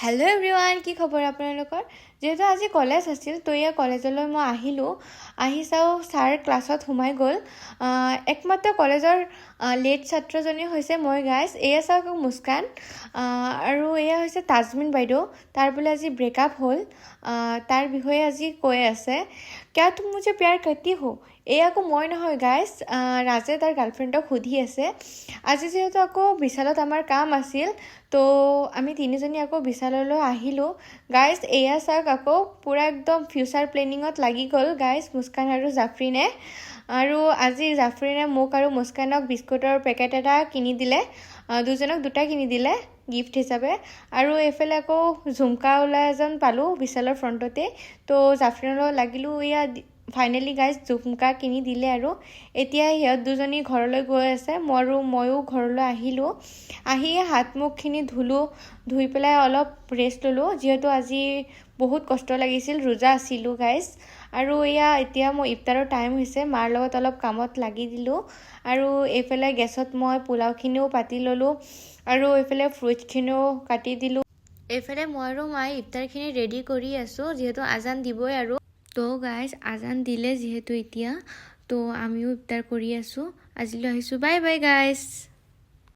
Hello' everyone, কি খবৰ আপোনালোকৰ? যিহেতু আজি কলেজ আছিল, তো এয়া কলেজলৈ মই আহিলোঁ। আহি চাওঁ ছাৰ ক্লাছত সোমাই গ'ল। একমাত্ৰ কলেজৰ লেট ছাত্ৰজনী হৈছে মই গাইজ। এয়া চাওক মুস্কান, আৰু এয়া হৈছে তাজমিন বাইদেউ। তাৰ বোলে আজি ব্ৰেকআপ হ'ল। তাৰ বিষয়ে আজি কৈ আছে, কিয়া তুম মুঝে প্যাৰ কৰতি হো। এয়া আকৌ মই নহয় গাইজ, ৰাজে তাৰ গাৰ্লফ্ৰেণ্ডক সুধি আছে। আজি যিহেতু আকৌ বিশালত আমাৰ কাম আছিল, তো আমি তিনিজনী আকৌ বিশাললৈ আহিলোঁ। গাইজ এয়া চাওক আকৌ পূৰা একদম ফিউচাৰ প্লেনিঙত লাগি গ'ল গাইজ মুস্কান আৰু জাফৰিনে। আৰু আজি জাফৰিনে মোক আৰু মুস্কানক বিস্কুটৰ পেকেট এটা কিনি দিলে, দুজনক দুটা কিনি দিলে গিফ্ট হিচাপে। আৰু এইফালে আকৌ ঝুমকাওলা এজন পালোঁ বিশালৰ ফ্ৰণ্টতে, তো জাফৰিনৰ লগত লাগিলোঁ। এয়া ফাইনেলি গাইজ ঝুমকা কিনি দিলে। আৰু এতিয়া সিহঁত দুজনী ঘৰলৈ গৈ আছে, ময়ো ঘৰলৈ আহিলোঁ। আহি হাত মুখখিনি ধুলোঁ, ধুই পেলাই অলপ ৰেষ্ট ল'লোঁ, যিহেতু আজি বহুত কষ্ট লাগিছিল, ৰোজা আছিলোঁ গাইজ। আৰু এতিয়া মোৰ ইফতাৰৰ টাইম হৈছে, মাৰ লগত অলপ কামত লাগি দিলোঁ। আৰু এইফালে গেছত মই পোলাওখিনিও পাতি ল'লোঁ, আৰু এইফালে ফ্ৰুটছখিনিও কাটি দিলোঁ। এইফালে মই আৰু মায়ে ইফতাৰখিনি ৰেডি কৰি আছোঁ, যিহেতু আজান দিবই। আৰু তো গাইজ আজান দিলে যিহেতু এতিয়া, তো আমিও ইফতাৰ কৰি আছোঁ। আজিলৈ আহিছোঁ, বাই বাই গাইজ।